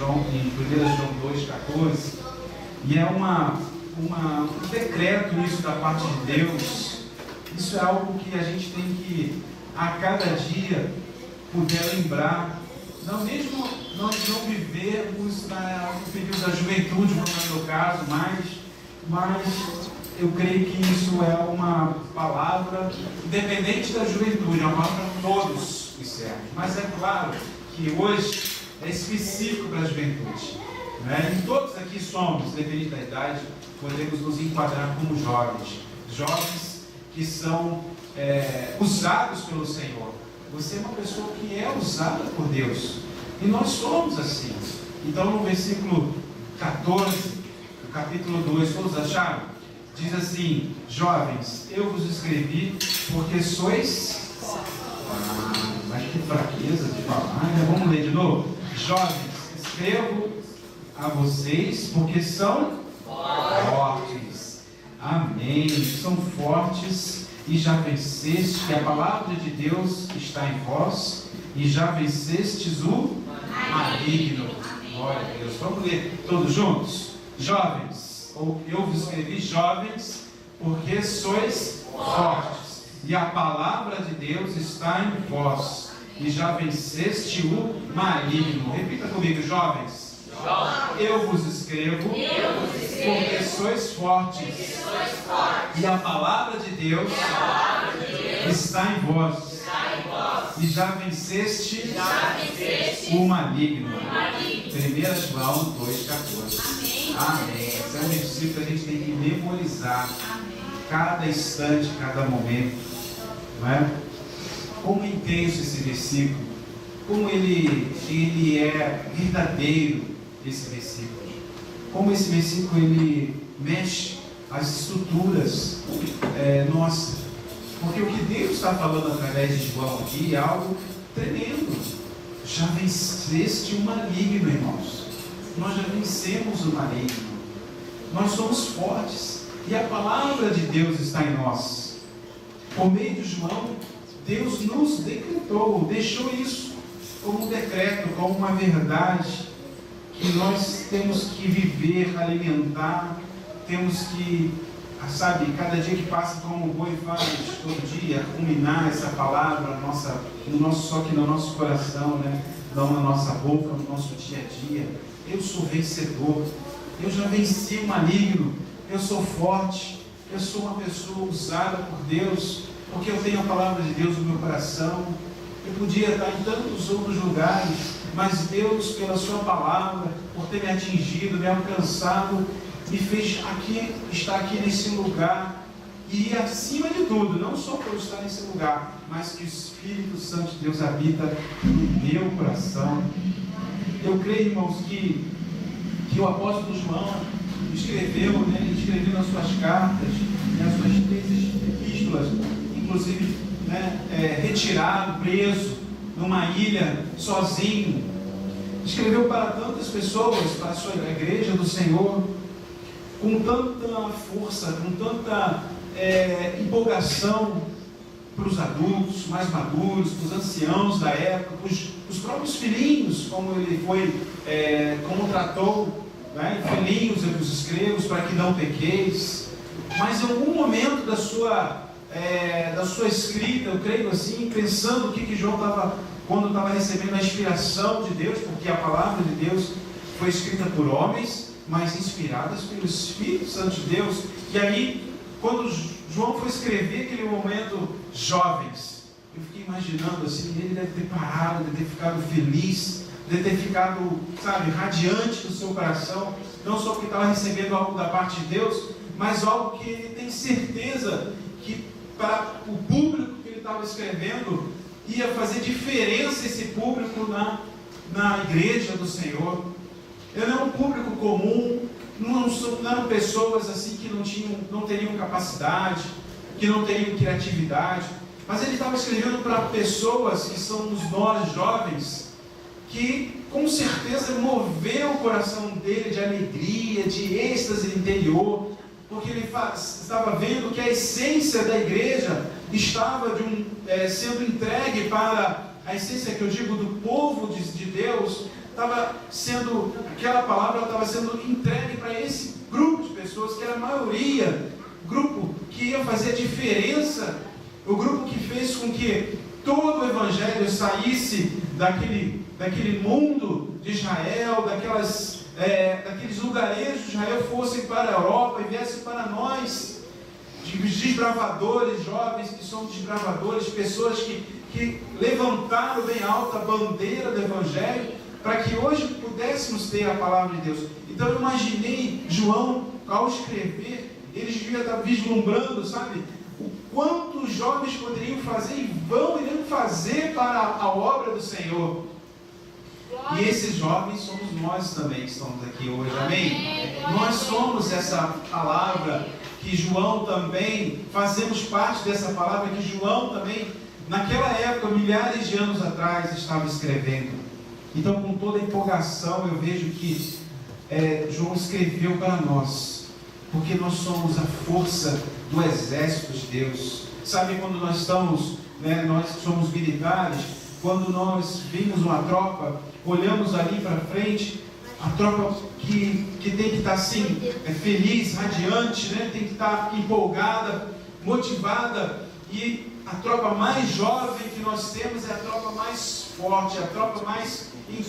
em 1 João 2,14, e é um decreto isso da parte de Deus. Isso é algo que a gente tem que, a cada dia, poder lembrar. Não mesmo nós não vivemos no período da juventude, como é o meu caso, mas eu creio que isso é uma palavra, independente da juventude, é uma palavra para todos os servos. Mas é claro que hoje é específico para a juventude, né? E todos aqui somos, independente da idade, podemos nos enquadrar como jovens que são usados pelo Senhor. Você é uma pessoa que é usada por Deus, e nós somos assim. Então no versículo 14, do capítulo 2, todos acharam? Diz assim: jovens, eu vos escrevi porque sois... mas que fraqueza de falar, né? Vamos ler de novo. Jovens, escrevo a vocês porque são fortes. Amém. São fortes e já venceste, que a palavra de Deus está em vós, e já vencestes o maligno. Glória a Deus. Vamos ler todos juntos? Jovens, eu vos escrevi, jovens, porque sois fortes, e a palavra de Deus está em vós, e já venceste o maligno. Repita comigo, jovens. Eu vos escrevo, porque sois fortes, e a palavra de Deus está em vós, e já venceste o maligno. 1 João 2,14. Amém. Esse é um versículo que a gente tem que memorizar cada instante, cada momento, não é? Como é intenso esse versículo, como ele é verdadeiro, esse versículo, como esse versículo ele mexe as estruturas nossas, porque o que Deus está falando através de João aqui é algo tremendo. Já venceste o maligno, irmãos. Nós já vencemos o maligno, nós somos fortes, e a palavra de Deus está em nós. Por meio de João, Deus nos decretou, deixou isso como um decreto, como uma verdade que nós temos que viver, alimentar, temos que, cada dia que passa, como o boi faz todo dia, ruminar essa palavra só que no nosso coração, né? Não na nossa boca, no nosso dia a dia. Eu sou vencedor, eu já venci o maligno, eu sou forte, eu sou uma pessoa usada por Deus, porque eu tenho a palavra de Deus no meu coração. Eu podia estar em tantos outros lugares, mas Deus, pela sua palavra, por ter me atingido, me alcançado, me fez estar aqui nesse lugar. E acima de tudo, não só por estar nesse lugar, mas que o Espírito Santo de Deus habita no meu coração. Eu creio, irmãos, que o apóstolo João escreveu nas suas cartas, nas suas 3 epístolas, inclusive, retirado, preso, numa ilha, sozinho. Escreveu para tantas pessoas, para a sua igreja do Senhor, com tanta força, com tanta empolgação, para os adultos mais maduros, para os anciãos da época, para os próprios filhinhos, como ele foi, como tratou, filhinhos eu vos escrevo para que não pequeis. Mas em algum momento da sua escrita, eu creio assim, pensando o que João estava, quando estava recebendo a inspiração de Deus, porque a palavra de Deus foi escrita por homens, mas inspiradas pelo Espírito Santo de Deus. E aí, quando João foi escrever aquele momento, jovens, eu fiquei imaginando assim, ele deve ter parado, deve ter ficado feliz, deve ter ficado, radiante do seu coração, não só porque estava recebendo algo da parte de Deus, mas algo que ele tem certeza que para o público que ele estava escrevendo ia fazer diferença esse público na igreja do Senhor. Ele não é um público comum, não eram pessoas assim que não teriam capacidade, que não teriam criatividade, mas ele estava escrevendo para pessoas que somos nós jovens, que com certeza moveu o coração dele de alegria, de êxtase interior, porque ele estava vendo que a essência da igreja estava sendo entregue para a essência que eu digo do povo de Deus, aquela palavra estava sendo entregue para esse grupo de pessoas, que era a maioria, grupo que ia fazer a diferença, o grupo que fez com que todo o Evangelho saísse daquele mundo de Israel, daqueles lugares de Israel, fossem para a Europa e viessem para nós, desbravadores, jovens que são desbravadores, pessoas que levantaram bem alta a bandeira do Evangelho, para que hoje pudéssemos ter a palavra de Deus. Então eu imaginei João, ao escrever, ele devia estar vislumbrando, sabe, o quanto os jovens poderiam fazer e iriam fazer para a obra do Senhor. E esses jovens somos nós também que estamos aqui hoje, amém? Nós somos essa palavra que João também, fazemos parte dessa palavra que João também, naquela época, milhares de anos atrás, estava escrevendo. Então, com toda a empolgação, eu vejo que João escreveu para nós, porque nós somos a força do exército de Deus. Sabe quando nós estamos, nós que somos militares, quando nós vimos uma tropa, olhamos ali para frente, a tropa que tem que estar assim, feliz, radiante, tem que estar empolgada, motivada, e a tropa mais jovem que nós temos é a tropa mais forte, a tropa mais, em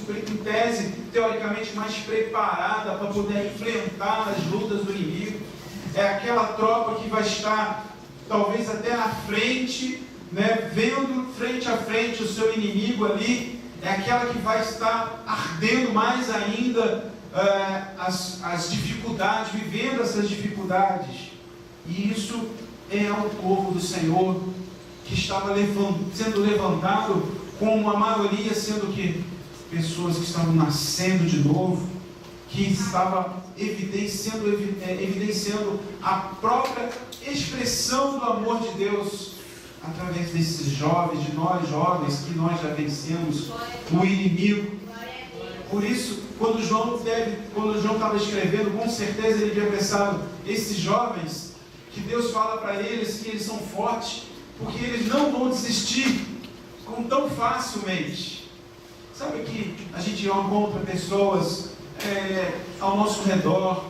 tese, teoricamente mais preparada para poder enfrentar as lutas do inimigo. É aquela tropa que vai estar talvez até na frente, vendo frente a frente o seu inimigo ali. É aquela que vai estar ardendo mais ainda as dificuldades, vivendo essas dificuldades. E isso é o povo do Senhor, que estava sendo levantado, como a maioria sendo que pessoas que estavam nascendo de novo, que estava evidenciando a própria expressão do amor de Deus, através desses jovens, de nós jovens, que nós já vencemos o inimigo. Por isso, quando João estava escrevendo, com certeza ele devia pensar, esses jovens, que Deus fala para eles que eles são fortes, porque eles não vão desistir tão facilmente. Sabe que a gente encontra pessoas ao nosso redor,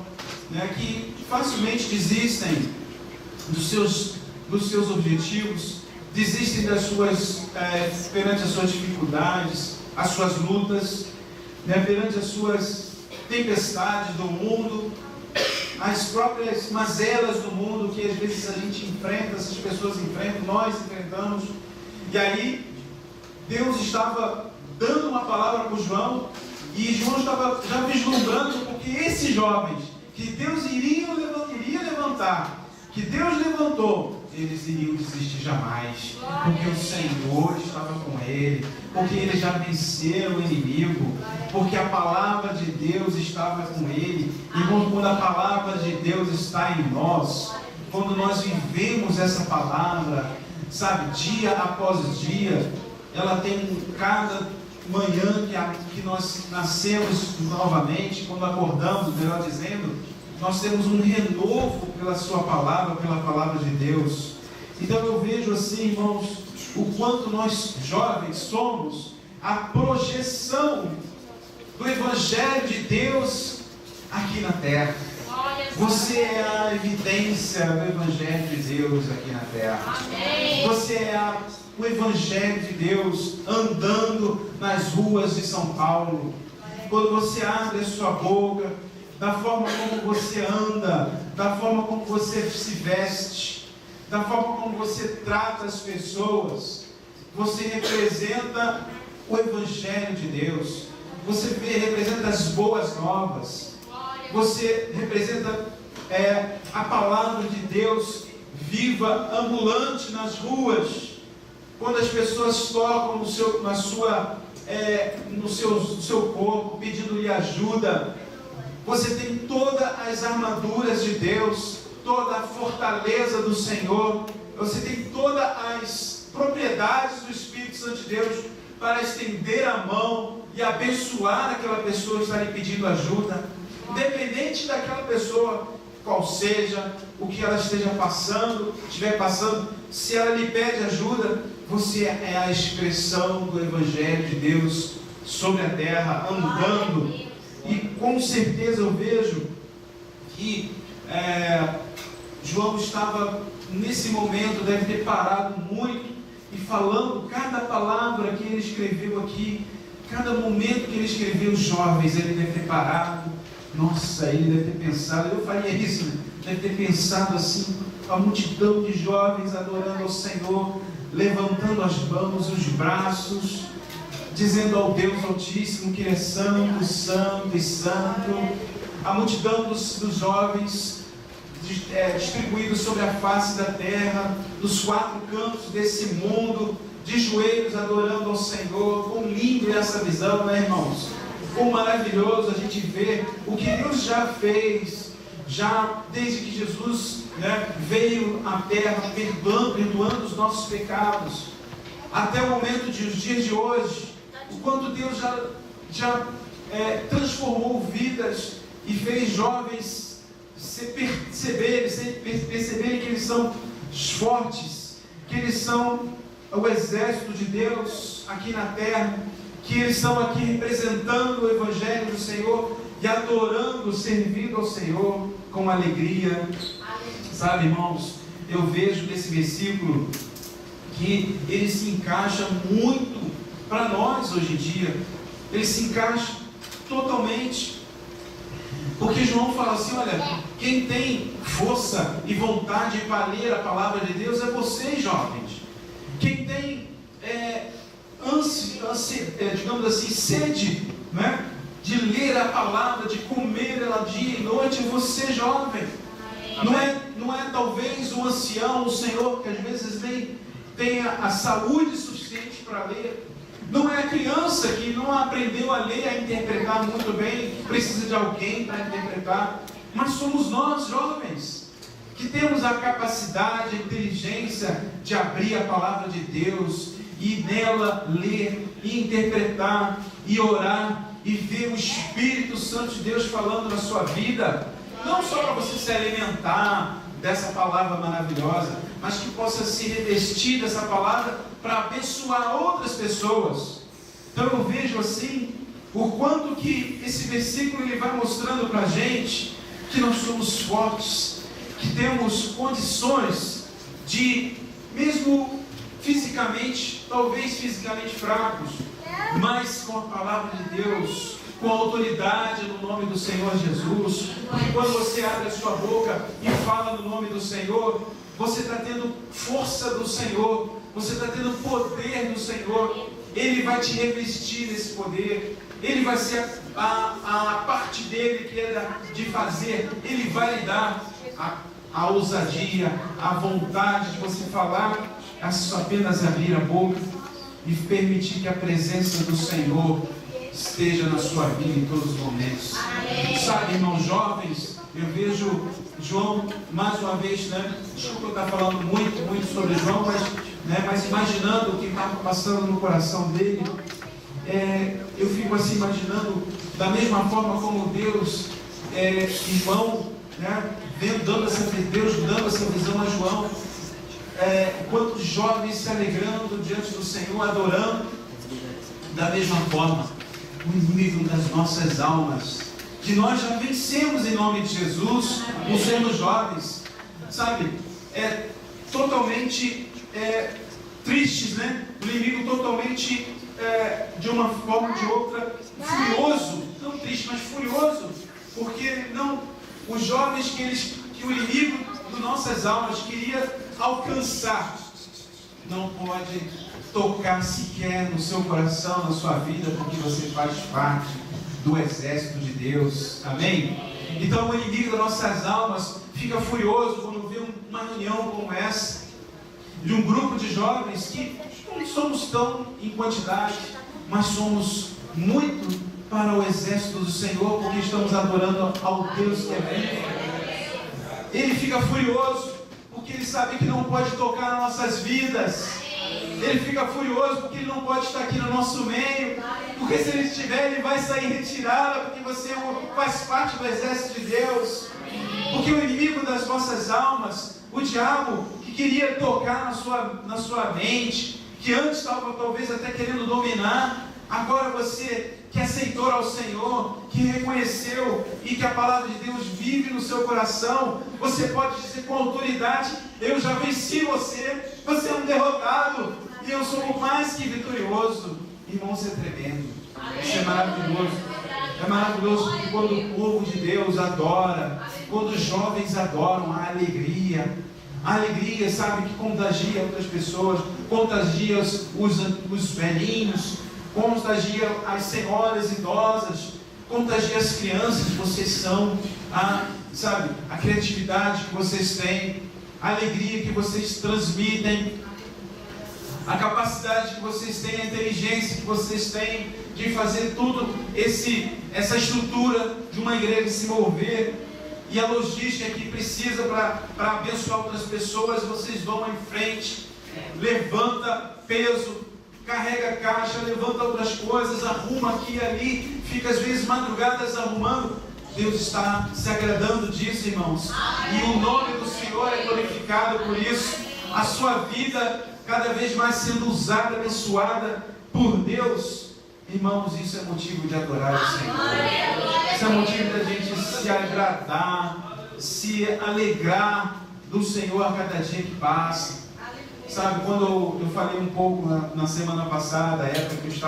que facilmente desistem dos seus objetivos, desistem perante as suas dificuldades, as suas lutas, perante as suas tempestades do mundo, as próprias mazelas do mundo que às vezes a gente enfrenta, essas pessoas enfrentam, nós enfrentamos. E aí Deus estava dando uma palavra para o João, e João estava já vislumbrando, porque esses jovens que Deus iria levantar, que Deus levantou, eles iriam desistir jamais, porque o Senhor estava com ele, porque eles já venceram o inimigo, porque a palavra de Deus estava com ele. E quando a palavra de Deus está em nós, quando nós vivemos essa palavra, sabe, dia após dia, ela tem cada manhã que nós nascemos novamente, quando acordamos, melhor dizendo, nós temos um renovo pela sua palavra, pela palavra de Deus. Então eu vejo assim, irmãos, o quanto nós jovens somos a projeção do Evangelho de Deus aqui na terra. Você é a evidência do Evangelho de Deus aqui na terra. Você é o Evangelho de Deus andando nas ruas de São Paulo. Quando você abre a sua boca, da forma como você anda, da forma como você se veste, da forma como você trata as pessoas, você representa o Evangelho de Deus. Você representa as boas novas. Você representa a palavra de Deus viva, ambulante nas ruas. Quando as pessoas tocam no seu corpo, pedindo-lhe ajuda, você tem todas as armaduras de Deus, toda a fortaleza do Senhor, você tem todas as propriedades do Espírito Santo de Deus para estender a mão e abençoar aquela pessoa que está lhe pedindo ajuda, independente daquela pessoa, qual seja, o que ela estiver passando, se ela lhe pede ajuda, você é a expressão do Evangelho de Deus sobre a terra, andando. E com certeza eu vejo que João estava nesse momento, deve ter parado muito e falando cada palavra que ele escreveu aqui, cada momento que ele escreveu, jovens, ele deve ter parado. Nossa, ele deve ter pensado, eu faria isso, né? Deve ter pensado assim, a multidão de jovens adorando ao Senhor, levantando as mãos, os braços, dizendo ao Deus Altíssimo que Ele é santo, santo e santo. A multidão dos jovens distribuídos sobre a face da terra, dos quatro cantos desse mundo, de joelhos adorando ao Senhor. Quão lindo é essa visão, né, irmãos? Quão maravilhoso a gente vê o que Deus já fez, já desde que Jesus, veio à terra, perdoando os nossos pecados, até o momento dos dias de hoje, o quanto Deus já transformou vidas e fez jovens perceberem que eles são fortes, que eles são o exército de Deus aqui na terra, que eles estão aqui representando o Evangelho do Senhor e adorando, servindo ao Senhor com alegria. Sabe, irmãos, eu vejo nesse versículo que ele se encaixa muito para nós hoje em dia. Ele se encaixa totalmente, porque João fala assim: olha, quem tem força e vontade para ler a palavra de Deus é vocês, jovens. Quem tem digamos assim, sede, de ler a palavra, de comer ela dia e noite, é você, jovem. Não é talvez o ancião, o senhor, que às vezes nem tem a saúde suficiente para ler. Não é a criança que não aprendeu a ler, a interpretar muito bem, precisa de alguém para interpretar. Mas somos nós, jovens, que temos a capacidade, a inteligência de abrir a palavra de Deus e nela ler e interpretar e orar e ver o Espírito Santo de Deus falando na sua vida, não só para você se alimentar dessa palavra maravilhosa, mas que possa se revestir dessa palavra para abençoar outras pessoas. Então eu vejo assim, o quanto que esse versículo ele vai mostrando para a gente que nós somos fortes, que temos condições de, mesmo fisicamente, talvez fisicamente fracos, mas com a palavra de Deus, com a autoridade no nome do Senhor Jesus, porque quando você abre a sua boca e fala no nome do Senhor, você está tendo força do Senhor, você está tendo poder do Senhor. Ele vai te revestir desse poder, Ele vai ser a parte dele que é de fazer, Ele vai lhe dar a ousadia, a vontade de você falar, apenas abrir a boca e permitir que a presença do Senhor esteja na sua vida em todos os momentos. Sabe, irmãos jovens, eu vejo João, mais uma vez, desculpa eu estar falando muito sobre João, mas imaginando o que estava passando no coração dele, eu fico assim imaginando, da mesma forma como Deus, João, Deus dando essa visão a João, quantos jovens se alegrando diante do Senhor, adorando, da mesma forma, o inimigo das nossas almas, que nós já vencemos em nome de Jesus, por sermos jovens, sabe, totalmente tristes, o inimigo totalmente, de uma forma ou de outra, furioso, não triste, mas furioso, porque os jovens que o inimigo das nossas almas queria alcançar, não pode tocar sequer no seu coração, na sua vida, porque você faz parte do exército de Deus, amém? Então o inimigo das nossas almas fica furioso quando vê uma reunião como essa, de um grupo de jovens que não somos tão em quantidade, mas somos muito para o exército do Senhor, porque estamos adorando ao Deus que é vivo. Ele fica furioso, porque ele sabe que não pode tocar nas nossas vidas. Ele fica furioso porque ele não pode estar aqui no nosso meio, porque se ele estiver, ele vai sair retirado, porque você faz parte do exército de Deus. Porque o inimigo das nossas almas, o diabo, que queria tocar na sua mente, que antes estava talvez até querendo dominar, Agora você que aceitou ao Senhor, que reconheceu e que a palavra de Deus vive no seu coração, você pode dizer com autoridade: eu já venci você, você é um derrotado e eu sou mais que vitorioso. Irmão, isso é tremendo, isso é maravilhoso. É maravilhoso porque quando o povo de Deus adora, quando os jovens adoram, há alegria. A alegria, sabe, que contagia outras pessoas, contagia os velhinhos, contagia as senhoras idosas, contagia as crianças. Vocês são, sabe, a criatividade que vocês têm, a alegria que vocês transmitem, a capacidade que vocês têm, a inteligência que vocês têm de fazer tudo essa estrutura de uma igreja se mover, e a logística que precisa para abençoar outras pessoas. Vocês vão em frente, levanta peso, carrega caixa, levanta outras coisas, arruma aqui e ali, fica às vezes madrugadas arrumando. Deus está se agradando disso, irmãos, e o nome do Senhor é glorificado por isso. A sua vida cada vez mais sendo usada, abençoada por Deus. Irmãos, isso é motivo de adorar o Senhor. Isso é motivo da gente se agradar, se alegrar do Senhor a cada dia que passa. Sabe, quando eu falei um pouco na semana passada, a época que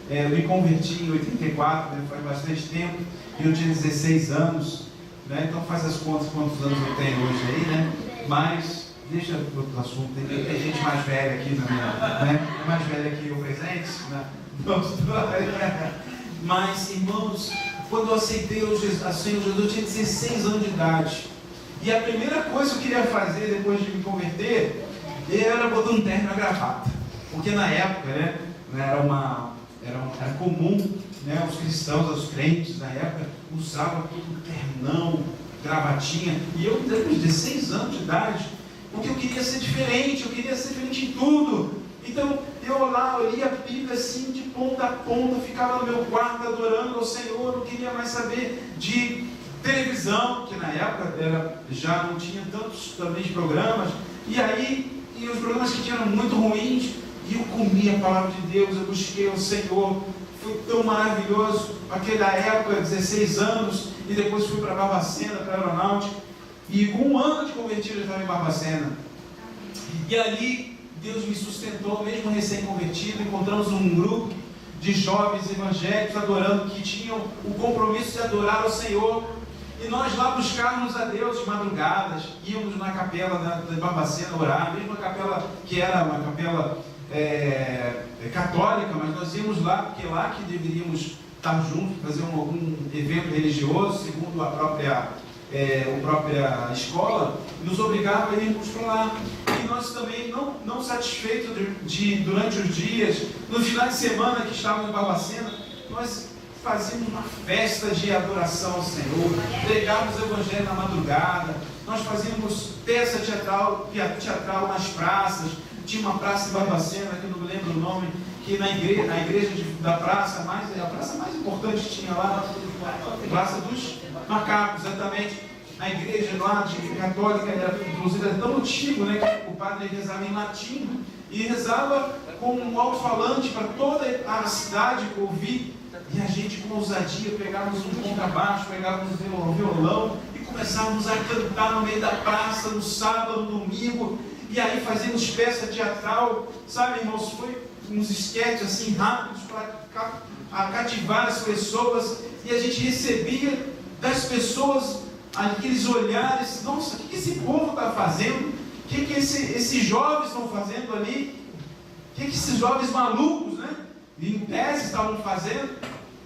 eu me converti em 84, né, faz bastante tempo, e eu tinha 16 anos, né, então faz as contas quantos anos eu tenho hoje aí, né? Mas deixa outro assunto, tem gente mais velha aqui na minha, né? Mais velha que eu presente, né? Mas, irmãos, quando eu aceitei o Senhor Jesus, eu tinha 16 anos de idade, e a primeira coisa que eu queria fazer depois de me converter era botar um terno e uma gravata, porque na época, né, era comum, né, os cristãos, os crentes na época usavam tudo ternão, gravatinha, e eu com 16 anos de idade, porque eu queria ser diferente em tudo. Então eu lia a Bíblia assim de ponta a ponta, ficava no meu quarto adorando ao Senhor, não queria mais saber de televisão, que na época já não tinha tantos também programas, e os programas que tinham eram muito ruins, e eu comia a palavra de Deus, eu busquei o Senhor. Foi tão maravilhoso, aquela época, 16 anos, e depois fui para Barbacena, para a Aeronáutica, e com um ano de convertido eu estava em Barbacena, e ali Deus me sustentou, mesmo recém-convertido. Encontramos um grupo de jovens evangélicos adorando, que tinham o compromisso de adorar ao Senhor, e nós lá buscávamos a Deus de madrugadas, íamos na capela da Barbacena orar, mesmo a capela que era uma capela católica, mas nós íamos lá, porque lá que deveríamos estar juntos, fazer algum evento religioso, segundo a própria escola, nos obrigava a irmos para lá. E nós também, não satisfeitos durante os dias, no final de semana que estávamos em Barbacena, nós fazíamos uma festa de adoração ao Senhor, pregávamos o Evangelho na madrugada, nós fazíamos peça teatral nas praças. Tinha uma praça em Barbacena, que eu não me lembro o nome, que na igreja da praça, a praça mais importante que tinha lá, a Praça dos Macacos, exatamente. A igreja lá de católica, inclusive era tão antigo, né, que o padre rezava em latim, e rezava com um alto-falante para toda a cidade ouvir, e a gente com ousadia pegávamos um contrabaixo, pegávamos um violão, e começávamos a cantar no meio da praça, no sábado, no domingo, e aí fazíamos peça teatral, sabe, irmãos, foi uns esquetes assim rápidos para cativar as pessoas, e a gente recebia das pessoas aqueles olhares: nossa, o que esse povo está fazendo? O que esses jovens estão fazendo ali? O que esses jovens malucos, né, em tese estavam fazendo?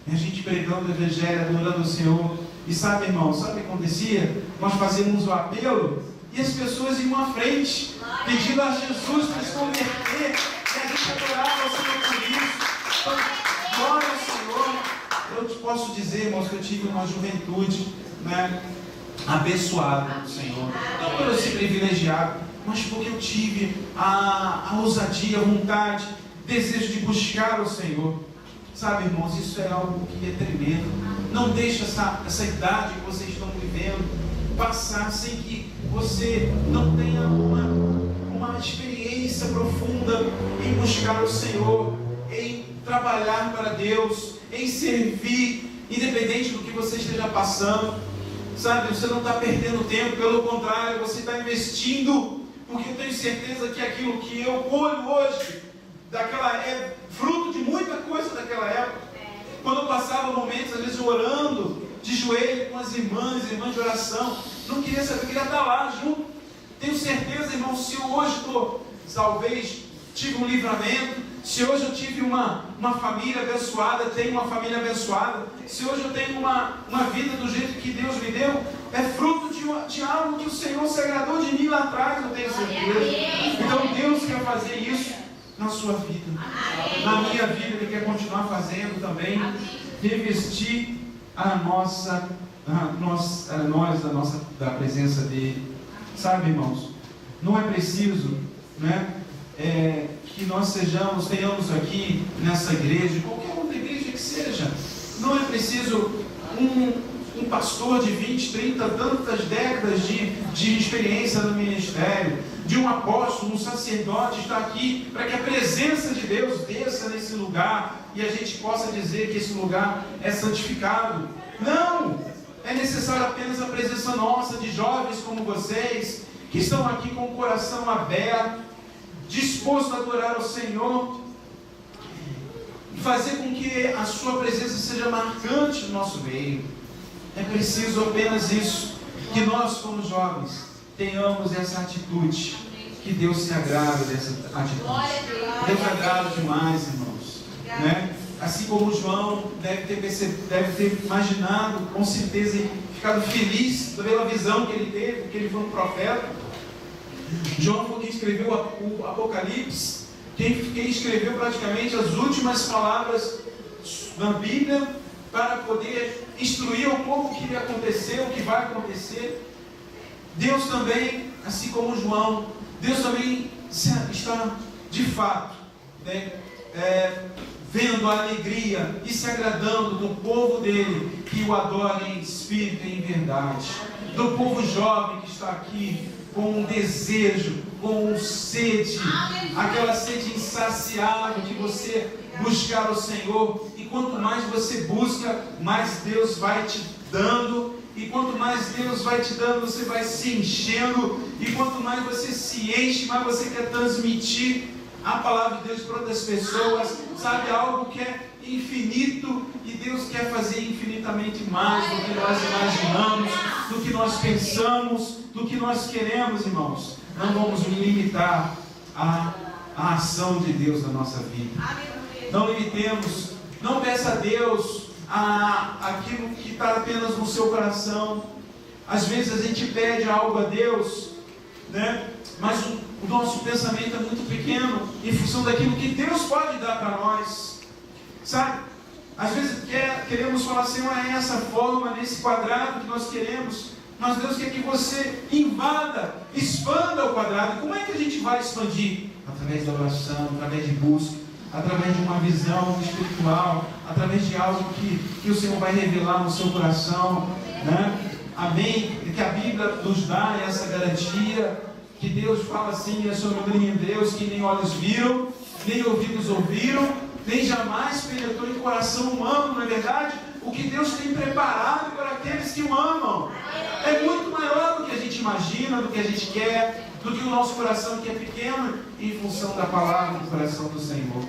E a gente pregando o Evangelho, adorando o Senhor. E sabe, irmão, sabe o que acontecia? Nós fazíamos o apelo e as pessoas iam à frente, pedindo a Jesus para se converter, e a gente adorava o Senhor por isso. Então, glória ao Senhor. Eu te posso dizer, irmãos, que eu tive uma juventude, né, abençoada do Senhor, não por eu ser privilegiado, mas porque eu tive a ousadia, a vontade, desejo de buscar o Senhor. Sabe, irmãos, isso é algo que é tremendo. Não deixe essa idade que vocês estão vivendo passar sem que você não tenha uma experiência profunda em buscar o Senhor, em trabalhar para Deus, em servir, independente do que você esteja passando. Sabe, você não está perdendo tempo, pelo contrário, você está investindo, porque eu tenho certeza que aquilo que eu colho hoje, é fruto de muita coisa daquela época. Quando eu passava momentos, às vezes orando, de joelho com as irmãs de oração, não queria saber, queria estar lá junto. Tenho certeza, irmão, se eu hoje talvez tive um livramento, se hoje eu tive uma família abençoada, tenho uma família abençoada, se hoje eu tenho uma vida do jeito que Deus me deu, é fruto de algo que o Senhor se agradou de mim lá atrás, eu tenho certeza. Então Deus quer fazer isso na sua vida, na minha vida, Ele quer continuar fazendo também, revestir nós da presença dEle. Sabe, irmãos, não é preciso, né, que nós tenhamos aqui nessa igreja, qualquer outra igreja que seja, não é preciso um pastor de 20, 30, tantas décadas de experiência no ministério, de um apóstolo, um sacerdote estar aqui para que a presença de Deus desça nesse lugar e a gente possa dizer que esse lugar é santificado. Não! É necessário apenas a presença nossa, de jovens como vocês, que estão aqui com o coração aberto, disposto a adorar ao Senhor, e fazer com que a sua presença seja marcante no nosso meio. É preciso apenas isso, que nós como jovens tenhamos essa atitude, que Deus se agrada dessa atitude. Deus agrada demais, irmãos, né? Assim como João deve ter imaginado, com certeza, e ficado feliz pela visão que ele teve, porque ele foi um profeta. João foi quem escreveu o Apocalipse, quem escreveu praticamente as últimas palavras da Bíblia, para poder instruir ao povo o que ia acontecer, o que vai acontecer. Deus também, assim como João, Deus também está de fato, né, vendo a alegria e se agradando do povo dele, que o adora em espírito e em verdade, do povo jovem que está aqui com um desejo, com um sede, aquela sede insaciável de você buscar o Senhor, e quanto mais você busca, mais Deus vai te dando, e quanto mais Deus vai te dando, você vai se enchendo, e quanto mais você se enche, mais você quer transmitir a palavra de Deus para outras pessoas, sabe, algo que é infinito, e Deus quer fazer infinitamente mais do que nós imaginamos, do que nós pensamos, do que nós queremos, irmãos. Não vamos limitar a ação de Deus na nossa vida. Não limitemos, não peça a Deus aquilo que está apenas no seu coração. Às vezes a gente pede algo a Deus, né? Mas o nosso pensamento é muito pequeno em função daquilo que Deus pode dar para nós, sabe? Às vezes queremos falar, Senhor, é essa forma, nesse quadrado que nós queremos, mas Deus quer que você invada, expanda o quadrado. Como é que a gente vai expandir? Através da oração, através de busca, através de uma visão espiritual, através de algo que o Senhor vai revelar no seu coração, né? Amém? Que a Bíblia nos dá essa garantia, que Deus fala assim, em Hebreus, que nem olhos viram, nem ouvidos ouviram, nem jamais penetrou em coração humano, não é verdade? O que Deus tem preparado para aqueles que o amam é muito maior do que a gente imagina, do que a gente quer, do que o nosso coração, que é pequeno, em função da palavra do coração do Senhor.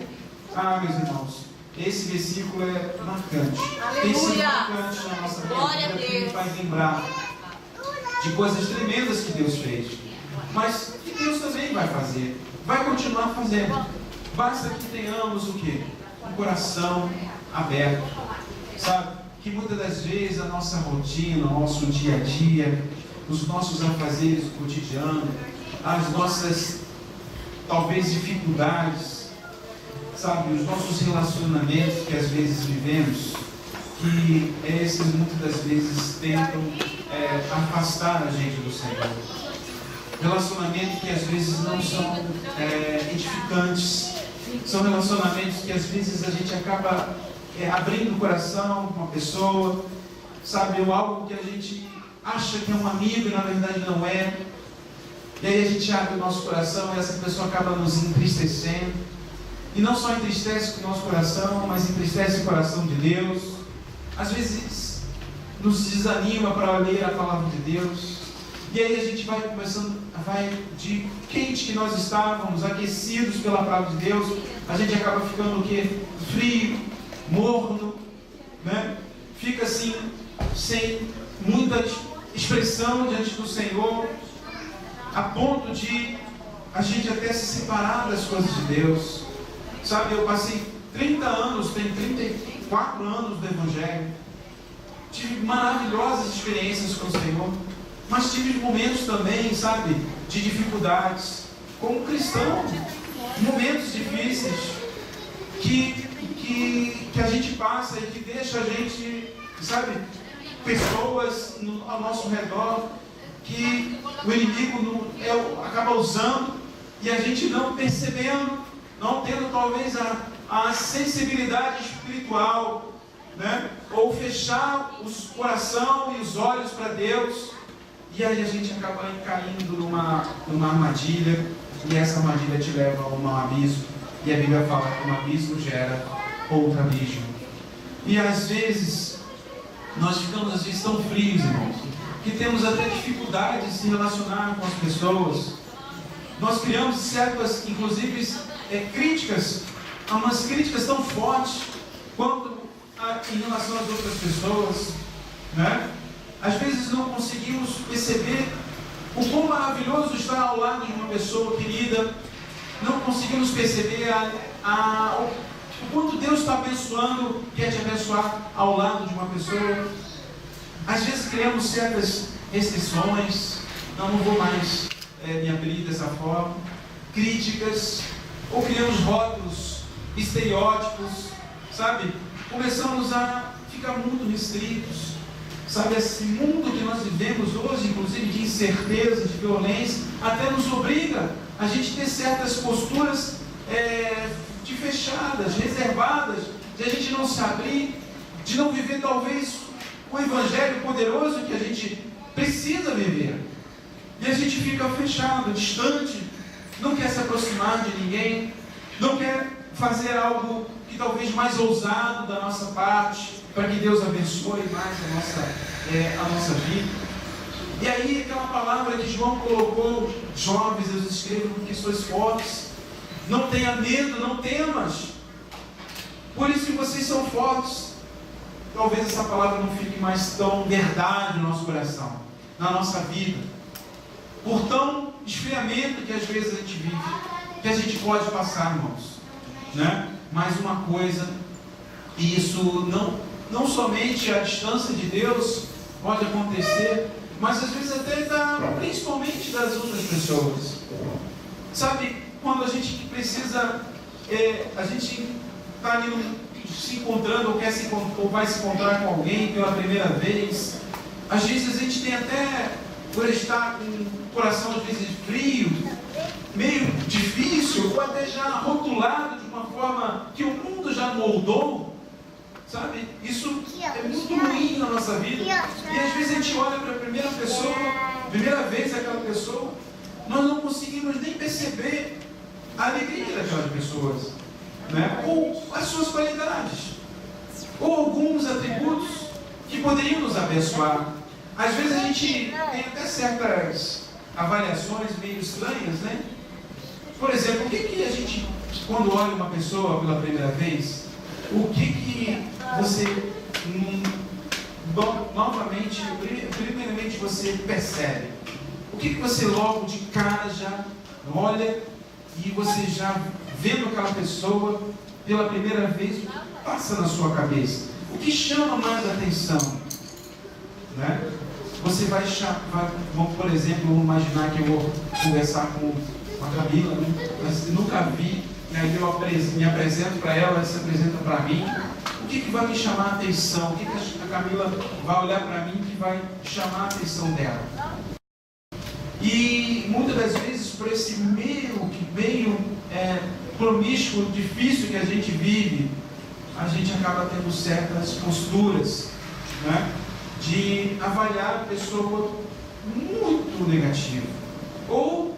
Meus irmãos, esse versículo é marcante. Tem sido marcante na nossa vida, porque nos faz lembrar de coisas tremendas que Deus fez, mas que Deus também vai fazer, vai continuar fazendo. Basta que tenhamos o quê? Um coração aberto, sabe? Que muitas das vezes a nossa rotina, o nosso dia a dia, os nossos afazeres do cotidiano, as nossas, talvez, dificuldades, sabe? Os nossos relacionamentos que às vezes vivemos, que esses muitas das vezes tentam afastar a gente do Senhor. Relacionamentos que às vezes não são edificantes, são relacionamentos que às vezes a gente acaba abrindo o coração com uma pessoa, sabe, ou algo que a gente acha que é um amigo e na verdade não é, e aí a gente abre o nosso coração e essa pessoa acaba nos entristecendo, e não só entristece o nosso coração, mas entristece o coração de Deus. Às vezes nos desanima para ler a palavra de Deus. E aí a gente vai começando, de quente que nós estávamos, aquecidos pela palavra de Deus, a gente acaba ficando o quê? Frio, morno, né? Fica assim, sem muita expressão diante do Senhor, a ponto de a gente até se separar das coisas de Deus. Sabe, eu passei 30 anos, tenho 34 anos do Evangelho, tive maravilhosas experiências com o Senhor, mas tive momentos também, sabe, de dificuldades, como cristão, momentos difíceis, que a gente passa e que deixa a gente, sabe, pessoas ao nosso redor, que o inimigo acaba usando, e a gente não percebendo, não tendo talvez a sensibilidade espiritual, né? Ou fechar o coração e os olhos para Deus, e aí a gente acaba caindo numa armadilha, e essa armadilha te leva a um abismo, e a Bíblia fala que um abismo gera outro abismo. E às vezes nós ficamos tão frios, irmãos, que temos até dificuldade de se relacionar com as pessoas. Nós criamos certas, inclusive, críticas, umas críticas tão fortes quanto em relação às outras pessoas, né? Às vezes não conseguimos perceber o quão maravilhoso está ao lado de uma pessoa querida, não conseguimos perceber o quanto Deus está abençoando, quer te abençoar ao lado de uma pessoa. Às vezes criamos certas restrições, não vou mais me abrir dessa forma, críticas, ou criamos rótulos, estereótipos, sabe? Começamos a ficar muito restritos, sabe? Esse mundo que nós vivemos hoje, inclusive de incerteza, de violência, até nos obriga a gente ter certas posturas de fechadas, reservadas, de a gente não se abrir, de não viver talvez o evangelho poderoso que a gente precisa viver. E a gente fica fechado, distante, não quer se aproximar de ninguém, não quer fazer algo que talvez mais ousado da nossa parte, para que Deus abençoe mais a nossa vida. E aí aquela palavra que João colocou: jovens, eu escrevo porque sois fortes, não tenha medo, não temas, por isso que vocês são fortes. Talvez essa palavra não fique mais tão verdade no nosso coração, na nossa vida, por tão esfriamento que às vezes a gente vive, que a gente pode passar, irmãos, né? Mais uma coisa, e isso não somente a distância de Deus pode acontecer, mas às vezes até principalmente das outras pessoas. Sabe, quando a gente precisa, a gente está ali se encontrando, ou vai se encontrar com alguém pela primeira vez, às vezes a gente tem até, por estar com o coração às vezes frio, meio difícil, ou até já rotulado de uma forma que o mundo já moldou, sabe? Isso é muito ruim na nossa vida. E às vezes a gente olha para a primeira pessoa, primeira vez aquela pessoa, nós não conseguimos nem perceber a alegria daquelas pessoas, né? Ou as suas qualidades, ou alguns atributos que poderiam nos abençoar. Às vezes a gente tem até certas avaliações meio estranhas, né? Por exemplo, o que a gente, quando olha uma pessoa pela primeira vez, o que você novamente, primeiramente você percebe? O que você logo de cara já olha e você já vendo aquela pessoa pela primeira vez, o que passa na sua cabeça? O que chama mais atenção? Né? Você vamos, por exemplo, imaginar que eu vou conversar com a Camila, né? Mas nunca vi, e aí eu me apresento para ela, ela se apresenta para mim. O que vai me chamar a atenção? O que a Camila vai olhar para mim que vai chamar a atenção dela? E muitas das vezes, por esse meio promíscuo, difícil que a gente vive, a gente acaba tendo certas posturas, né, de avaliar a pessoa muito negativa, ou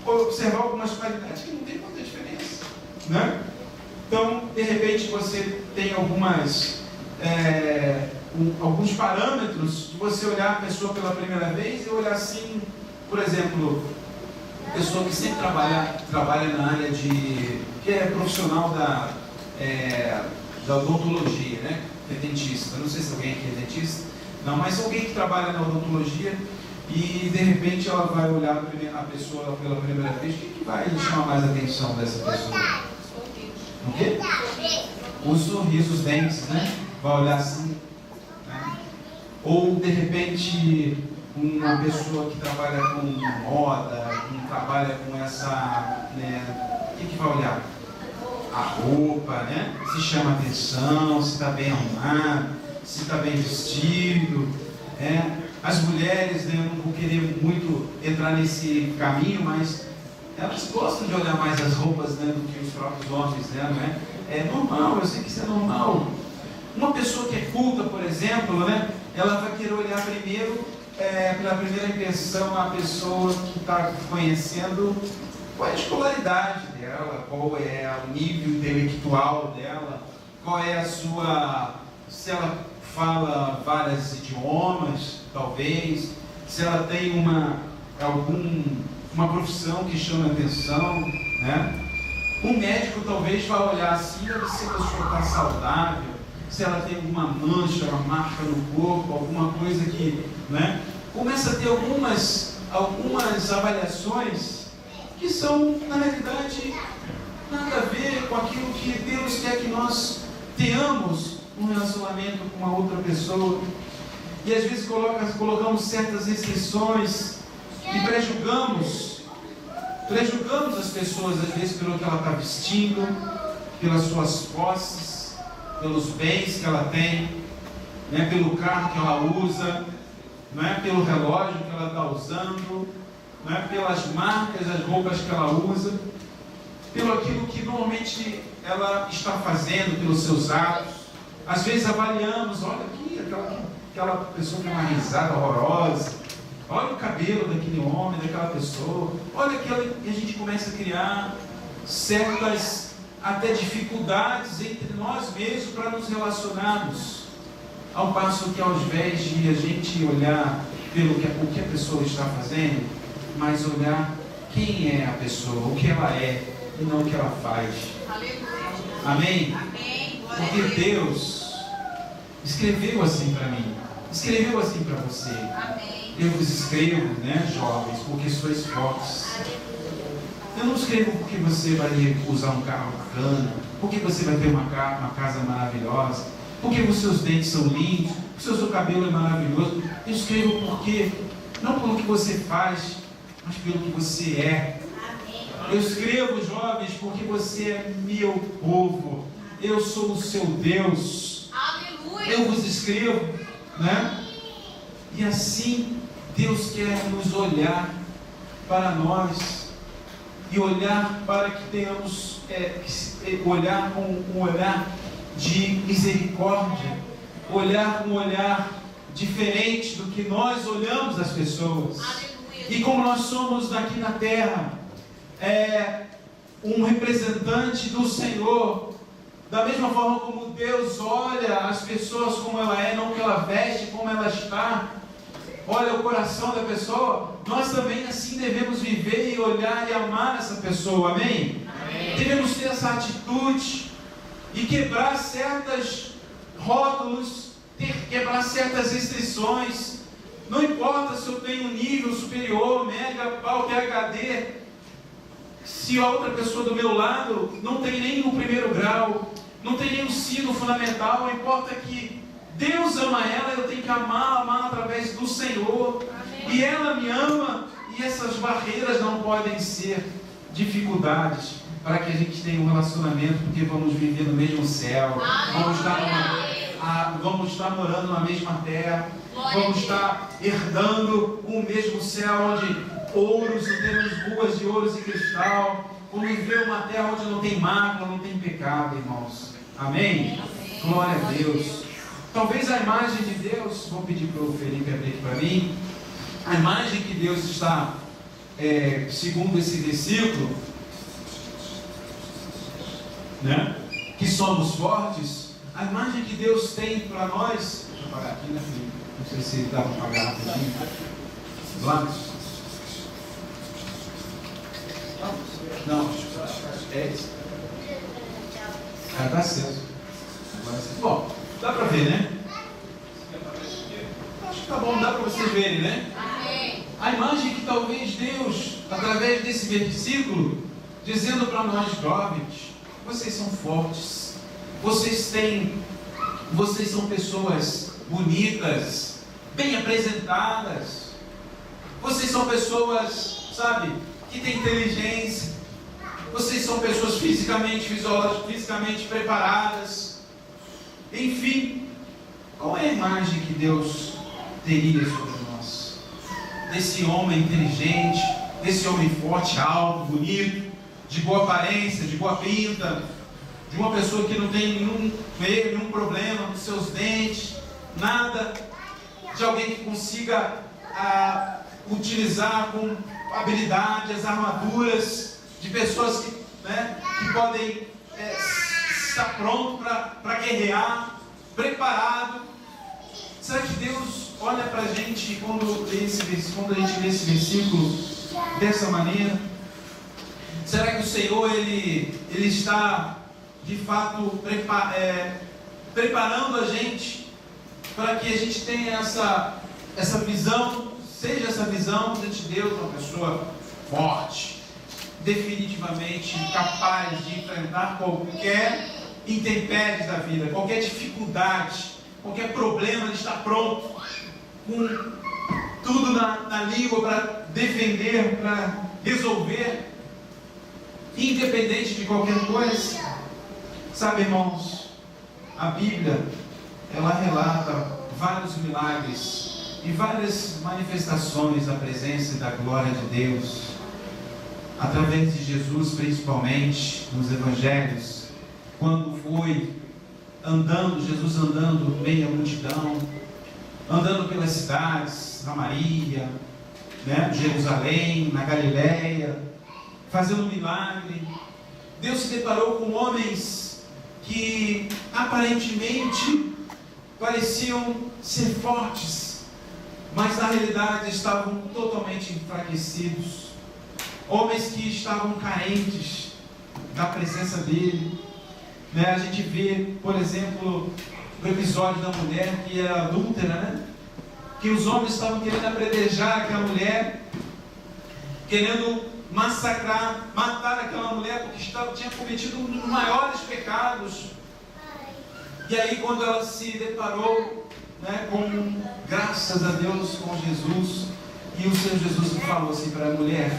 observar algumas qualidades que não tem muita diferença, né? Então, de repente, você tem alguns parâmetros de você olhar a pessoa pela primeira vez e olhar assim, por exemplo, pessoa que sempre trabalha na área que é profissional da odontologia, né? É dentista. Não sei se alguém aqui é dentista, não, mas alguém que trabalha na odontologia e de repente ela vai olhar a pessoa pela primeira vez, o que vai chamar mais a atenção dessa pessoa? O quê? O sorriso, os dentes, né? Vai olhar assim, né? Ou de repente uma pessoa que trabalha com moda, que trabalha com essa, né? O que vai olhar? A roupa, né? Se chama atenção, se está bem arrumado, se está bem vestido, né? As mulheres, né, eu não vou querer muito entrar nesse caminho, mas elas gostam de olhar mais as roupas, né, do que os próprios homens, né, não é? É normal, eu sei que isso é normal. Uma pessoa que é culta, por exemplo, né, ela vai querer olhar primeiro, pela primeira impressão, a pessoa que está conhecendo, qual é a escolaridade dela, qual é o nível intelectual dela, qual é a sua... se ela fala vários idiomas, talvez, se ela tem uma profissão que chama atenção, né? Um médico talvez vá olhar assim, se a pessoa está saudável, se ela tem alguma mancha, uma marca no corpo, alguma coisa que, né? Começa a ter algumas avaliações que são, na realidade, nada a ver com aquilo que Deus quer que nós tenhamos um relacionamento com uma outra pessoa. E às vezes colocamos certas restrições e prejulgamos as pessoas, às vezes pelo que ela está vestindo, pelas suas posses, pelos bens que ela tem, né, pelo carro que ela usa, não é, pelo relógio que ela está usando, não é, pelas marcas, as roupas que ela usa, pelo aquilo que normalmente ela está fazendo, pelos seus atos. Às vezes avaliamos, olha aqui, aquela pessoa que tem uma risada horrorosa, olha o cabelo daquele homem, daquela pessoa, olha aquela, e a gente começa a criar certas até dificuldades entre nós mesmos para nos relacionarmos, ao passo que ao invés de a gente olhar o que a pessoa está fazendo, mas olhar quem é a pessoa, o que ela é e não o que ela faz. Amém? Porque Deus escreveu assim para mim, escreveu assim para você. Amém. Eu vos escrevo, né, jovens, porque sois fortes. Eu não escrevo porque você vai usar um carro bacana, porque você vai ter uma casa maravilhosa, porque os seus dentes são lindos, porque o seu cabelo é maravilhoso. Eu escrevo porque, não pelo que você faz, mas pelo que você é. Eu escrevo, jovens, porque você é meu povo. Eu sou o seu Deus. Aleluia. Eu vos escrevo, né? E assim Deus quer nos olhar para nós e olhar para que tenhamos olhar com um olhar de misericórdia, olhar com um olhar diferente do que nós olhamos as pessoas. Aleluia. E como nós somos aqui na terra um representante do Senhor, da mesma forma como Deus olha as pessoas como ela é, não que ela veste, como ela está, olha o coração da pessoa, nós também assim devemos viver e olhar e amar essa pessoa, amém? Amém. Devemos ter essa atitude e quebrar certos rótulos, quebrar certas restrições. Não importa se eu tenho um nível superior, mega, pau, PhD, se a outra pessoa do meu lado não tem nem o primeiro grau, não tem nem o ensino fundamental, importa que Deus ama ela, eu tenho que amar através do Senhor. Amém. E ela me ama, e essas barreiras não podem ser dificuldades para que a gente tenha um relacionamento, porque vamos viver no mesmo céu, vamos estar morando na mesma terra, vamos estar herdando o mesmo céu, onde ouros, temos ruas de ouros e cristal, vamos viver uma terra onde não tem mácula, não tem pecado, irmãos. Amém? Amém. Glória a Deus. Talvez a imagem de Deus, vou pedir para o Felipe abrir aqui para mim, a imagem que Deus está, segundo esse versículo, né? Que somos fortes. A imagem que Deus tem para nós. Deixa eu apagar aqui, né, Felipe? Não sei se dá para apagar rapidinho. Lá. Não, é isso. Está aceso. Bom, dá para ver, né? Acho que tá bom, dá para vocês verem, né? A imagem que talvez Deus, através desse versículo, dizendo para nós jovens, vocês são fortes, vocês são pessoas bonitas, bem apresentadas, vocês são pessoas, sabe, que têm inteligência, vocês são pessoas fisicamente preparadas, enfim, qual é a imagem que Deus teria sobre nós? Desse homem inteligente, desse homem forte, alto, bonito, de boa aparência, de boa pinta, de uma pessoa que não tem nenhum erro, nenhum problema nos seus dentes, nada, de alguém que consiga utilizar com habilidade as armaduras, de pessoas que podem estar pronto para guerrear, preparado. Será que Deus olha para a gente quando a gente lê esse versículo dessa maneira? Será que o Senhor ele está de fato preparando a gente para que a gente tenha essa visão, seja essa visão diante de Deus, uma pessoa forte, definitivamente capaz de enfrentar qualquer intempérie da vida, qualquer dificuldade, qualquer problema, ele está pronto, com tudo na língua para defender, para resolver, independente de qualquer coisa. Sabe, irmãos, a Bíblia, ela relata vários milagres e várias manifestações da presença e da glória de Deus, através de Jesus, principalmente nos Evangelhos, quando foi Jesus andando no meio da multidão, andando pelas cidades, Samaria, Jerusalém, na Galileia, fazendo milagre. Deus se deparou com homens que aparentemente pareciam ser fortes, mas na realidade estavam totalmente enfraquecidos. Homens que estavam carentes da presença dele. A gente vê, por exemplo, o episódio da mulher que era adúltera, que os homens estavam querendo apedrejar aquela mulher, querendo matar aquela mulher, porque tinha cometido um dos maiores pecados. E aí, quando ela se deparou, graças a Deus, com Jesus, e o Senhor Jesus falou assim para a mulher: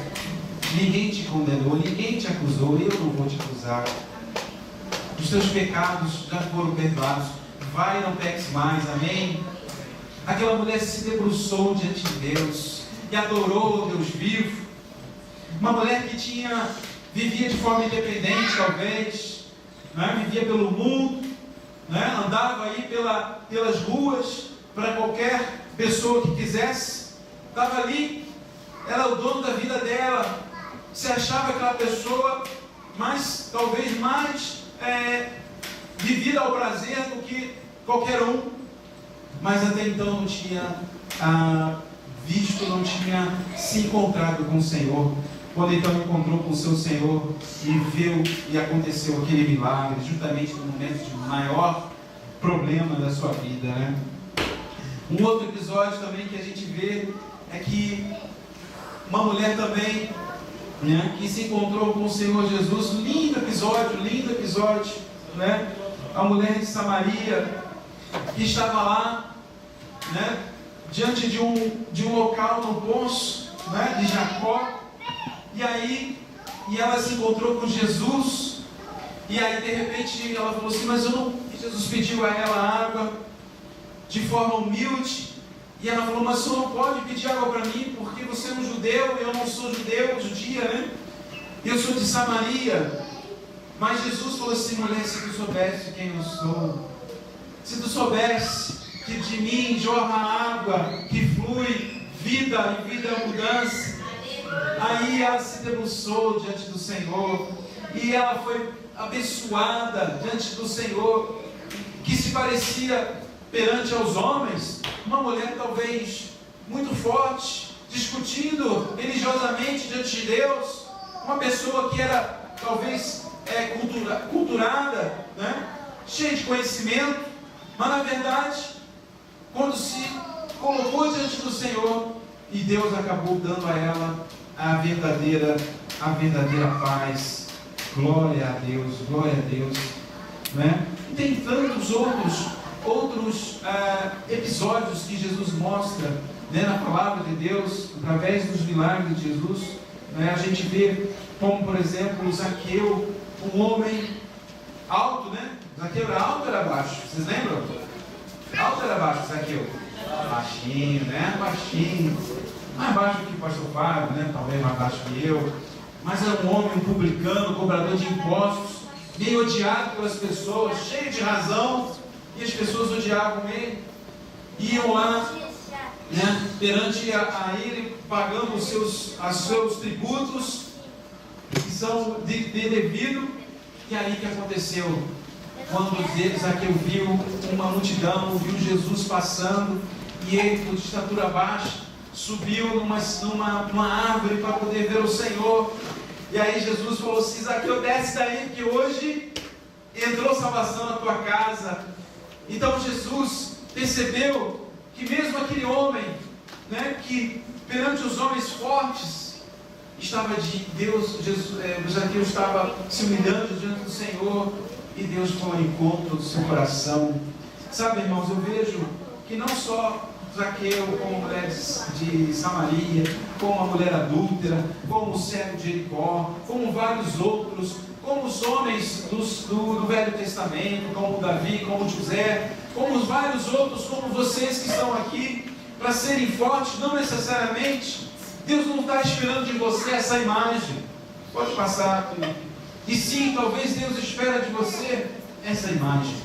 ninguém te condenou, ninguém te acusou, eu não vou te acusar. Os teus pecados já foram perdoados, vai, não peques mais, amém? Aquela mulher se debruçou diante de Deus e adorou o Deus vivo. Uma mulher que vivia de forma independente, talvez, vivia pelo mundo, andava aí pelas ruas para qualquer pessoa que quisesse, estava ali, era o dono da vida dela, se achava aquela pessoa talvez mais vivida ao prazer do que qualquer um, mas até então não tinha visto, não tinha se encontrado com o Senhor. Quando então encontrou com o seu Senhor e viu e aconteceu aquele milagre, justamente no momento de maior problema da sua vida, Um outro episódio também que a gente vê é que uma mulher também, que se encontrou com o Senhor Jesus, lindo episódio, a mulher de Samaria, que estava lá, diante de um local no poço, de Jacó, e ela se encontrou com Jesus, e aí de repente ela falou assim, mas Jesus pediu a ela água, de forma humilde, e ela falou, mas o senhor não pode pedir água para mim, porque você é um judeu, eu não sou judia, eu sou de Samaria. Mas Jesus falou assim, mulher, se tu soubesse quem eu sou, se tu soubesse que de mim jorra água, que flui vida e vida é mudança. Aí ela se debruçou diante do Senhor, e ela foi abençoada diante do Senhor, que se parecia perante aos homens uma mulher talvez muito forte, discutindo religiosamente diante de Deus, uma pessoa que era talvez culturada, né? Cheia de conhecimento, mas na verdade, quando se colocou diante do Senhor, e Deus acabou dando a ela a verdadeira paz. Glória a Deus, né? E tem tantos outros episódios que Jesus mostra, né, na palavra de Deus, através dos milagres de Jesus, né? A gente vê como, por exemplo, Zaqueu, um homem alto, né? Zaqueu era alto ou era baixo? Vocês lembram? Alto ou era baixo, Zaqueu? Baixinho, né? Baixinho. Mais baixo que o pastor Fábio, né? Talvez mais baixo que eu. Mas era um homem, um publicano, cobrador de impostos, meio odiado pelas pessoas, cheio de razão, e as pessoas odiavam ele. Iam lá, né, perante a ele, pagando os seus tributos, que são de devido. E aí que aconteceu? Quando Zaqueu viu uma multidão, viu Jesus passando, e ele, de estatura baixa, subiu numa árvore para poder ver o Senhor. E aí Jesus falou assim: Zaqueu, desce daí, que hoje entrou salvação na tua casa. Então Jesus percebeu que mesmo aquele homem, né, que perante os homens fortes, estava de Deus, Zaqueu estava se humilhando diante do Senhor, e Deus foi ao encontro do seu coração. Sabe, irmãos, eu vejo que não só Zaqueu, como a mulher de Samaria, como a mulher adúltera, como o cego de Jericó, como vários outros, como os homens do Velho Testamento, como Davi, como José, como os vários outros, como vocês que estão aqui, para serem fortes, não necessariamente. Deus não está esperando de você essa imagem. Pode passar, Felipe. E sim, talvez Deus espera de você essa imagem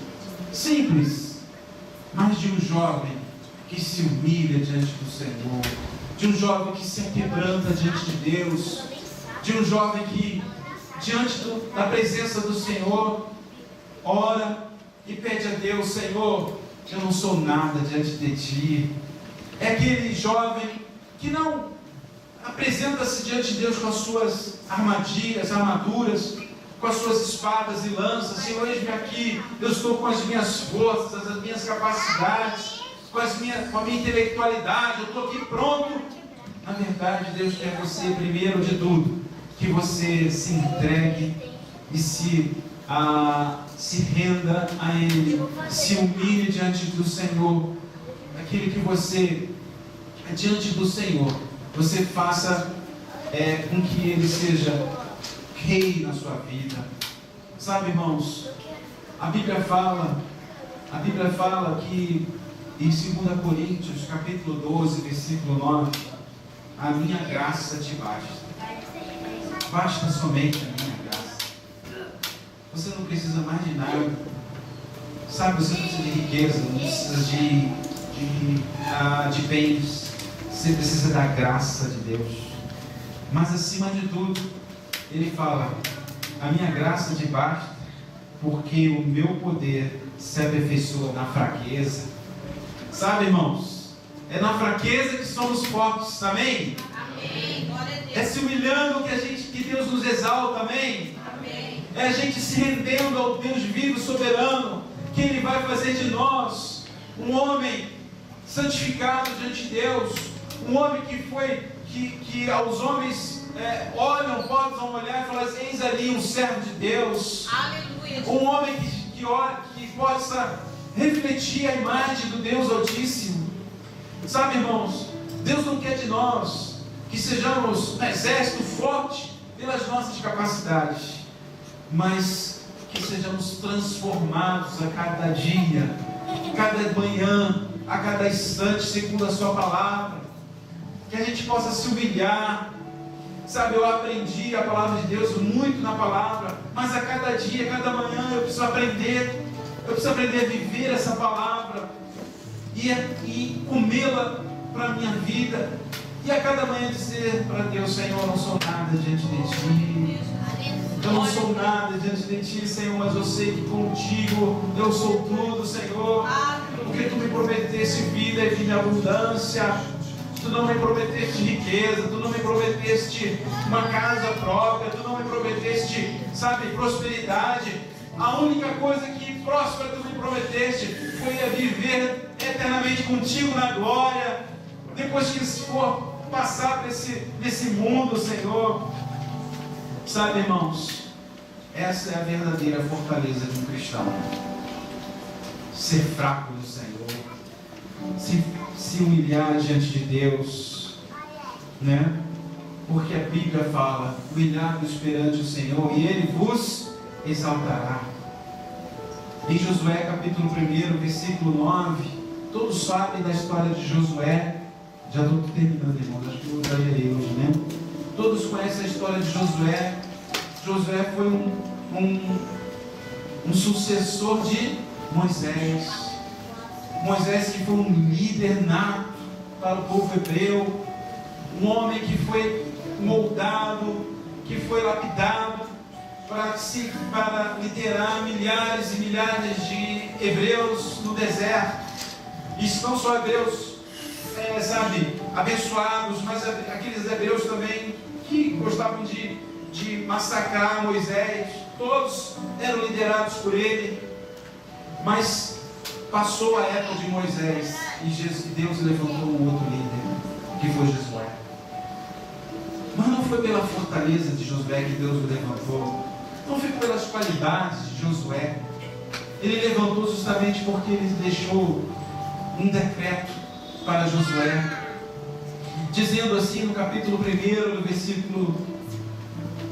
simples, mas de um jovem que se humilha diante do Senhor, de um jovem que se quebranta diante de Deus, de um jovem que, diante da presença do Senhor, ora e pede a Deus: Senhor, eu não sou nada diante de Ti. É aquele jovem que não apresenta-se diante de Deus com as suas armaduras, com as suas espadas e lanças. Senhor, eis-me aqui, eu estou com as minhas forças, as minhas capacidades, com a minha intelectualidade, eu estou aqui pronto. Na verdade, Deus quer você, primeiro de tudo, que você se entregue e se renda a Ele, se humilhe diante do Senhor. Aquilo que você, diante do Senhor, você faça com que Ele seja rei na sua vida. Sabe, irmãos, a Bíblia fala que em 2 Coríntios, capítulo 12, versículo 9, a minha graça te basta. Basta somente a minha graça. Você não precisa mais de nada. Sabe, você não precisa de riqueza, não precisa de bens. Você precisa da graça de Deus. Mas acima de tudo, Ele fala: a minha graça te basta, porque o meu poder se aperfeiçoa na fraqueza. Sabe, irmãos, é na fraqueza que somos fortes, amém? Amém. Glória a Deus. É se humilhando que Deus nos exalta, amém? Amém. É a gente se rendendo ao Deus vivo, soberano, que Ele vai fazer de nós um homem santificado diante de Deus, um homem que aos homens olham, possam olhar e falar assim: eis ali um servo de Deus. Aleluia. Um homem que possa refletir a imagem do Deus Altíssimo. Sabe, irmãos, Deus não quer de nós que sejamos um exército forte pelas nossas capacidades, mas que sejamos transformados a cada dia, a cada manhã, a cada instante, segundo a sua palavra. Que a gente possa se humilhar. Sabe, eu aprendi a palavra de Deus muito na palavra, mas a cada dia, a cada manhã eu preciso aprender. Eu preciso aprender a viver essa palavra e comê-la para a minha vida. E a cada manhã dizer para Deus: Senhor, eu não sou nada diante de Ti. Eu não sou nada diante de Ti, Senhor, mas eu sei que contigo eu sou tudo, Senhor. Porque Tu me prometeste vida e vida em abundância. Tu não me prometeste riqueza, Tu não me prometeste uma casa própria, Tu não me prometeste, sabe, prosperidade. A única coisa que próspera Tu me prometeste foi viver eternamente contigo na glória. Depois que for passar por nesse mundo, Senhor. Sabe, irmãos, essa é a verdadeira fortaleza de um cristão. Ser fraco no Senhor, se humilhar diante de Deus, né? Porque a Bíblia fala: humilhai-vos perante o Senhor e Ele vos exaltará. Em Josué capítulo 1, versículo 9, todos sabem da história de Josué. Já estou terminando, irmãos, acho que eu exagerei hoje, né? Todos conhecem a história de Josué. Josué foi um sucessor de Moisés. Moisés, que foi um líder nato para o povo hebreu, um homem que foi moldado, que foi lapidado para liderar milhares e milhares de hebreus no deserto. Isso não só hebreus, abençoados, mas aqueles hebreus também que gostavam de massacrar Moisés. Todos eram liderados por ele. Mas passou a época de Moisés e Deus levantou um outro líder, que foi Josué. Mas não foi pela fortaleza de Josué que Deus o levantou, não foi pelas qualidades de Josué. Ele levantou justamente porque ele deixou um decreto para Josué, dizendo assim no capítulo 1, no versículo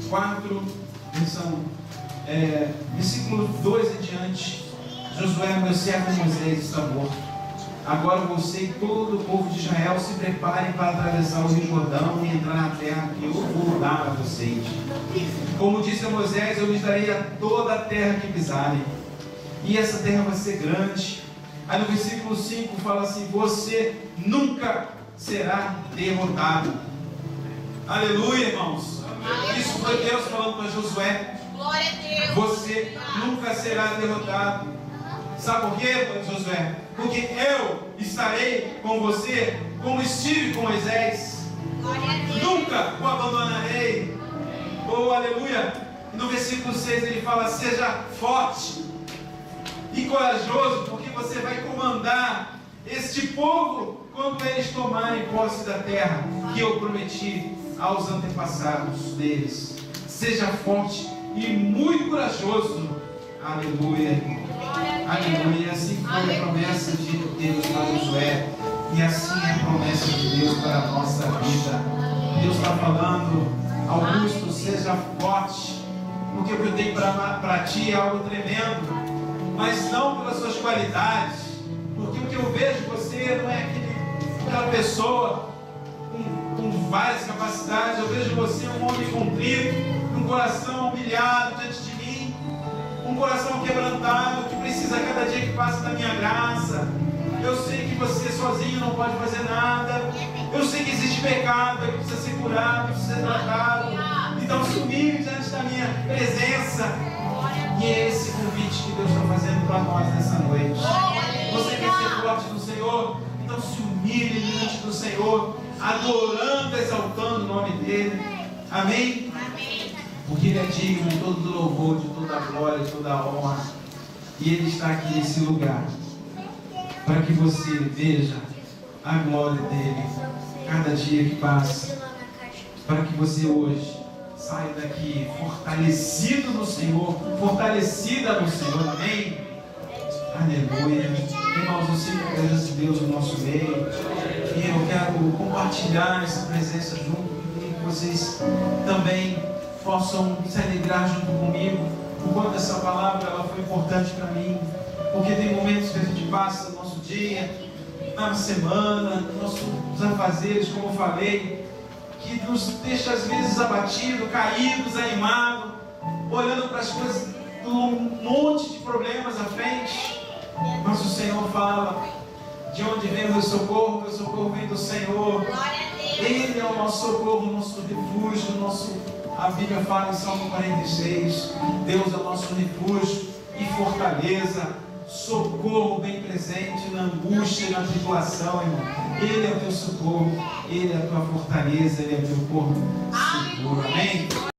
4, versículo 2 em diante: Josué, meu servo Moisés, está morto. Agora você e todo o povo de Israel se preparem para atravessar o Rio Jordão e entrar na terra que eu vou dar a vocês. Como disse a Moisés, eu lhes darei a toda a terra que pisarem. E essa terra vai ser grande. Aí no versículo 5 fala assim: você nunca será derrotado. Aleluia, irmãos. Aleluia. Isso foi Deus falando para Josué. Glória a Deus. Você nunca será derrotado. Sabe por quê, Josué? Porque eu estarei com você como estive com Moisés. Nunca o abandonarei. Oh, aleluia. E no versículo 6 ele fala: seja forte e corajoso, porque você vai comandar este povo quando eles tomarem posse da terra que eu prometi aos antepassados deles. Seja forte e muito corajoso. Aleluia. Aleluia. Assim foi a promessa de Deus para Josué, e assim é a promessa de Deus para a nossa vida. Deus está falando: Augusto, seja forte, porque o que eu tenho para ti é algo tremendo, mas não pelas suas qualidades, porque o que eu vejo em você não é aquela pessoa com várias capacidades. Eu vejo em você um homem contrito, um coração humilhado diante de mim, um coração quebrantado, que precisa cada dia que passa da minha graça. Eu sei que você sozinho não pode fazer nada. Eu sei que existe pecado que precisa ser curado, precisa ser tratado. Então se humilhe diante da minha presença. E é esse convite que Deus está fazendo para nós nessa noite. Você quer ser forte no Senhor? Então se humilhe diante do Senhor, adorando, exaltando o nome dEle. Amém? Porque Ele é digno de todo o louvor, de toda a glória, de toda a honra. E Ele está aqui nesse lugar para que você veja a glória dEle cada dia que passa, para que você hoje saia daqui fortalecido no Senhor, fortalecida no Senhor. Amém? Aleluia. Irmãos, eu sinto a presença de Deus no nosso meio, e eu quero compartilhar essa presença junto, e que vocês também possam se alegrar junto comigo, o quanto essa palavra ela foi importante para mim. Porque tem momentos que a gente passa no nosso dia, na semana, nos nossos afazeres, como eu falei, que nos deixa às vezes abatido, caído, desanimado, olhando para as coisas, um monte de problemas à frente. Mas o Senhor fala: De onde vem o meu socorro? Meu socorro vem do Senhor. Ele é o nosso socorro, o nosso refúgio, a Bíblia fala em Salmo 46, Deus é o nosso refúgio e fortaleza, socorro bem presente na angústia e na tribulação, irmão. Ele é o teu socorro, Ele é a tua fortaleza, Ele é o teu corpo seguro. Amém?